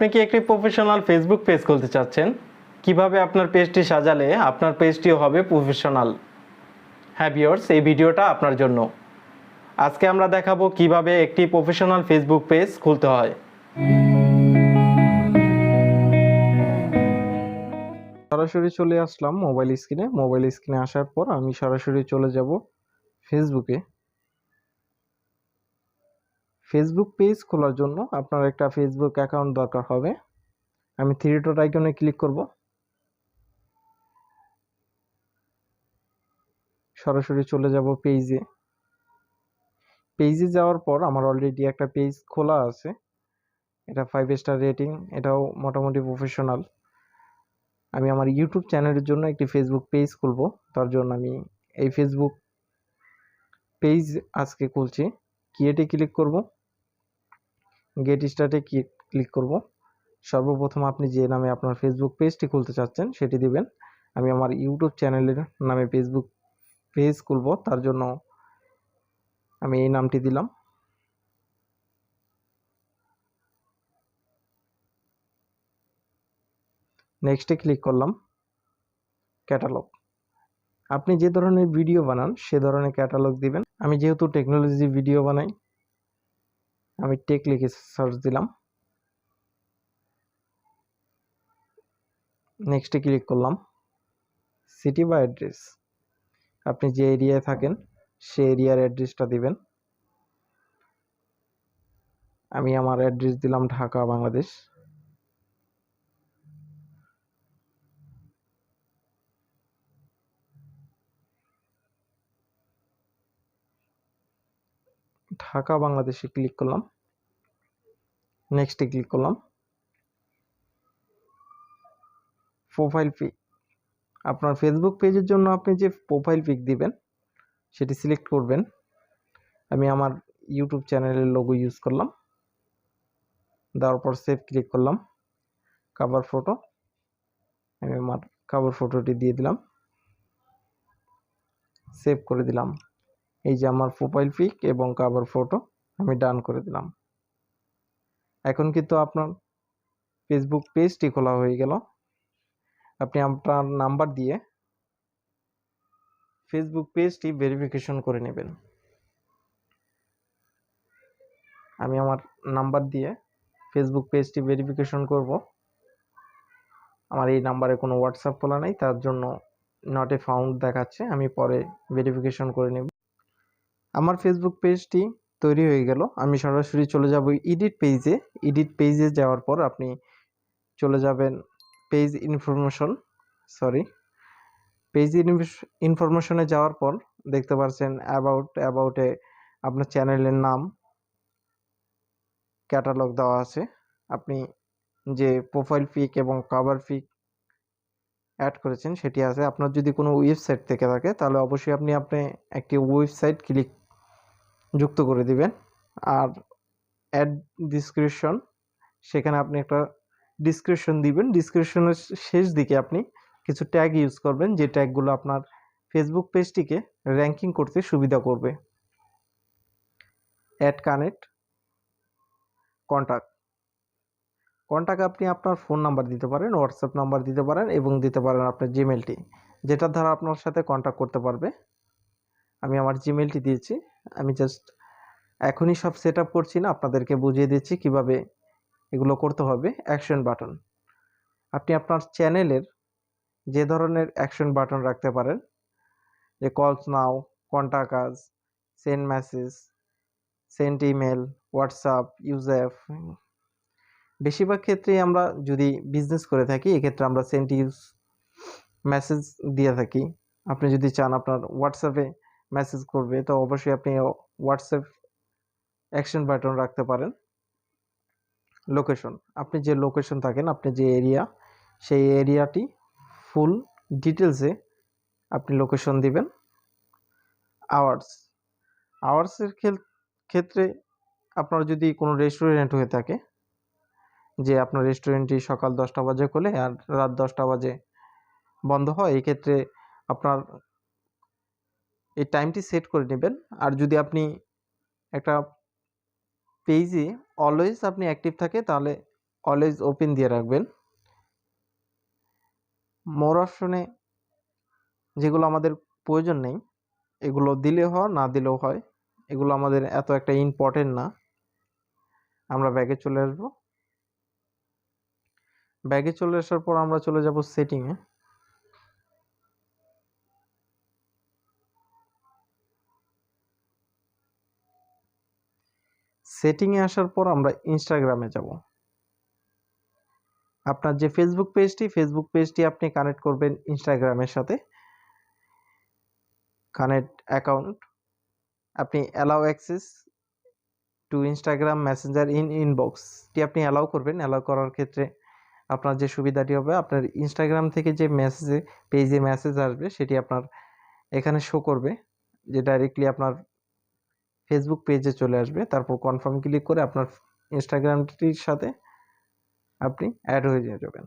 আপনি কি একটি প্রফেশনাল ফেসবুক পেজ খুলতে চাচ্ছেন? কিভাবে আপনার পেজটি সাজালে আপনার পেজটিও হবে প্রফেশনাল? হ্যাঁ ভিউয়ার্স, এই ভিডিওটা আপনার জন্য। আজকে আমরা দেখাবো কিভাবে একটি প্রফেশনাল ফেসবুক পেজ খুলতে হয়। সরাসরি চলে আসলাম মোবাইল স্ক্রিনে আসার পর আমি সরাসরি চলে যাব ফেসবুকে। ফেসবুক পেজ খোলার জন্য আপনার একটা ফেসবুক অ্যাকাউন্ট দরকার হবে। আমি থ্রি ডট আইকনে ক্লিক করব। সরাসরি চলে যাব পেজে যাওয়ার পর আমার অলরেডি একটা পেজ খোলা আছে। এটা 5 স্টার রেটিং, এটাও মোটামুটি প্রফেশনাল। আমি আমার ইউটিউব চ্যানেলের জন্য একটি ফেসবুক পেজ খুলব। তার জন্য আমি এই ফেসবুক পেজ আজকে খুলছি। ক্রিয়েটে ক্লিক করব, গেট স্টার্টে ক্লিক করব। সর্বপ্রথম আপনি যে নামে আপনার ফেসবুক পেজটি খুলতে চাচ্ছেন সেটি দিবেন। আমি আমার ইউটিউব চ্যানেলের নামে ফেসবুক পেজ খুলব, তার জন্য আমি এই নামটি দিলাম। নেক্সটে ক্লিক করলাম। ক্যাটালগ, আপনি যে ধরনের ভিডিও বানান সে ধরনের ক্যাটালগ দিবেন। আমি যেহেতু টেকনোলজি ভিডিও বানাই, আমি টেক লিখে সার্চ দিলাম। নেক্সটে ক্লিক করলাম। সিটি বা অ্যাড্রেস, আপনি যে এরিয়ায় থাকেন সে এরিয়ার অ্যাড্রেসটা দিবেন। আমি আমার অ্যাড্রেস দিলাম ঢাকা, বাংলাদেশ। ঢাকা বাংলাদেশে ক্লিক করলাম। নেক্সটে ক্লিক করলাম। প্রোফাইল পিক, আপনার ফেসবুক পেজের জন্য আপনি যে প্রোফাইল পিক দিবেন সেটি সিলেক্ট করবেন। আমি আমার ইউটিউব চ্যানেলের লোগো ইউজ করলাম, দেওয়ার পর সেভ ক্লিক করলাম। কভার ফটো, আমি আমার কভার ফটোটি দিয়ে দিলাম, সেভ করে দিলাম। এই যে আমার প্রোফাইল পিক এবং কভার ফটো, আমি ডান করে দিলাম। এখন কিন্তু আপনার ফেসবুক পেজটি খোলা হয়ে গেল। আপনি আপনার নাম্বার দিয়ে ফেসবুক পেজটি ভেরিফিকেশন করে নেবেন। আমি আমার নাম্বার দিয়ে ফেসবুক পেজটি ভেরিফিকেশন করব। আমার এই নাম্বারে কোনো হোয়াটসঅ্যাপ খোলা নেই, তার জন্য নট এ ফাউন্ড দেখাচ্ছে। আমি পরে ভেরিফিকেশন করে নেব। আমার ফেসবুক পেজটি তৈরি হয়ে গেল। আমি সরাসরি চলে যাব এডিট পেজে যাওয়ার পর আপনি চলে যাবেন পেজ ইনফরমেশনে যাওয়ার পর দেখতে পাচ্ছেন অ্যাবাউটে আপনার চ্যানেলের নাম, ক্যাটালগ দেওয়া আছে। আপনি যে প্রোফাইল পিক এবং কভার পিক অ্যাড করেছেন সেটি আছে। আপনার যদি কোনো ওয়েবসাইট থেকে থাকে তাহলে অবশ্যই আপনি একটি ওয়েবসাইট যুক্ত করে দিবেন। আর অ্যাড ডিসক্রিপশন, সেখানে আপনি একটা ডিসক্রিপশন দিবেন। ডিসক্রিপশনের শেষ দিকে আপনি কিছু ট্যাগ ইউজ করবেন, যে ট্যাগগুলো আপনার ফেসবুক পেজটিকে র্যাঙ্কিং করতে সুবিধা করবে। অ্যাড কানেক্ট, কন্ট্যাক্ট আপনি আপনার ফোন নাম্বার দিতে পারেন, হোয়াটসঅ্যাপ নাম্বার দিতে পারেন এবং দিতে পারেন আপনার জিমেলটি, যেটার দ্বারা আপনার সাথে কন্ট্যাক্ট করতে পারবে। আমি আমার জিমেলটি দিয়েছি। আমি জাস্ট এখনই সব সেট আপ করছি না, আপনাদেরকে বুঝিয়ে দিচ্ছি কিভাবে এগুলো করতে হবে। অ্যাকশন বাটন, আপনি আপনার চ্যানেলের যে ধরনের অ্যাকশন বাটন রাখতে পারেন, যে call us now, contact us, send message, send email, WhatsApp, ইউজএফ। বেশিরভাগ ক্ষেত্রেই আমরা যদি বিজনেস করে থাকি এক্ষেত্রে আমরা সেন্ড ইউজ মেসেজ দিয়ে থাকি। আপনি যদি চান আপনার হোয়াটসঅ্যাপে মেসেজ করবে তো অবশ্যই আপনি হোয়াটসঅ্যাপ অ্যাকশন বাটন রাখতে পারেন। লোকেশন, আপনি যে লোকেশন থাকেন, আপনি যে এরিয়া, সেই এরিয়াটি ফুল ডিটেলসে আপনি লোকেশন দিবেন। আওয়ার্সের ক্ষেত্রে আপনার যদি কোনো রেস্টুরেন্ট হয়ে থাকে, যে আপনার রেস্টুরেন্টটি সকাল 10টা বাজে খোলে আর রাত 10টা বাজে বন্ধ হয়, এই ক্ষেত্রে আপনার এই টাইমটি সেট করে নেবেন। আর যদি আপনি একটা পেজে অলওয়েজ আপনি অ্যাক্টিভ থাকে তাহলে অলওয়েজ ওপেন দিয়ে রাখবেন। মোর অপশনে যেগুলো আমাদের প্রয়োজন নেই এগুলো দিলেও হয় না দিলেও হয়, এগুলো আমাদের এত একটা ইম্পর্টেন্ট না। আমরা ব্যাগে চলে আসবো। ব্যাগে চলে আসার পর আমরা চলে যাব সেটিংয়ে। সেটিংয়ে আসার পর আমরা ইনস্টাগ্রামে যাব। আপনার যে ফেসবুক পেজটি আপনি কানেক্ট করবেন ইনস্টাগ্রামের সাথে। কানেক্ট অ্যাকাউন্ট, আপনি allow access to Instagram Messenger in ইনবক্সটি আপনি অ্যালাউ করবেন। অ্যালাউ করার ক্ষেত্রে আপনার যে সুবিধাটি হবে, আপনার ইনস্টাগ্রাম থেকে যে পেজে মেসেজ আসবে সেটি আপনার এখানে শো করবে, যে ডাইরেক্টলি আপনার ফেসবুক পেজে চলে আসবে। তারপর কনফার্ম ক্লিক করে আপনার ইনস্টাগ্রামটির সাথে আপনি অ্যাড হয়ে যাবেন।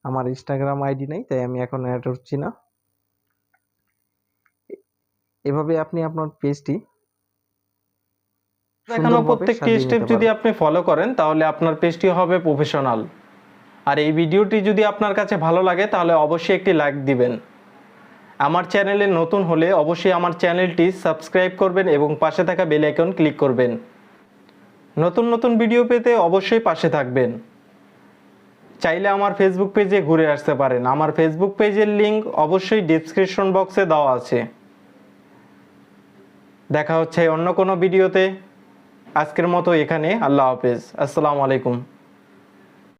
আমার ইনস্টাগ্রাম আইডি নেই, তাই আমি এখন অ্যাড হচ্ছি না। এভাবে আপনি আপনার পেজটি দেখানো প্রত্যেকটি স্টেপ যদি আপনি ফলো করেন তাহলে আপনার পেজটি হবে প্রফেশনাল। আর এই ভিডিওটি যদি আপনার কাছে ভালো লাগে তাহলে অবশ্যই একটি লাইক দিবেন। আমার চ্যানেলে নতুন হলে অবশ্যই আমার চ্যানেলটি সাবস্ক্রাইব করবেন এবং পাশে থাকা বেল আইকন ক্লিক করবেন। নতুন নতুন ভিডিও পেতে অবশ্যই পাশে থাকবেন। চাইলে আমার ফেসবুক পেজে ঘুরে আসতে পারেন। আমার ফেসবুক পেজের লিংক অবশ্যই ডেসক্রিপশন বক্সে দেওয়া আছে। দেখা হচ্ছে অন্য কোনো ভিডিওতে। আজকের মতো এখানে। আল্লাহ হাফেজ। আসসালামু আলাইকুম।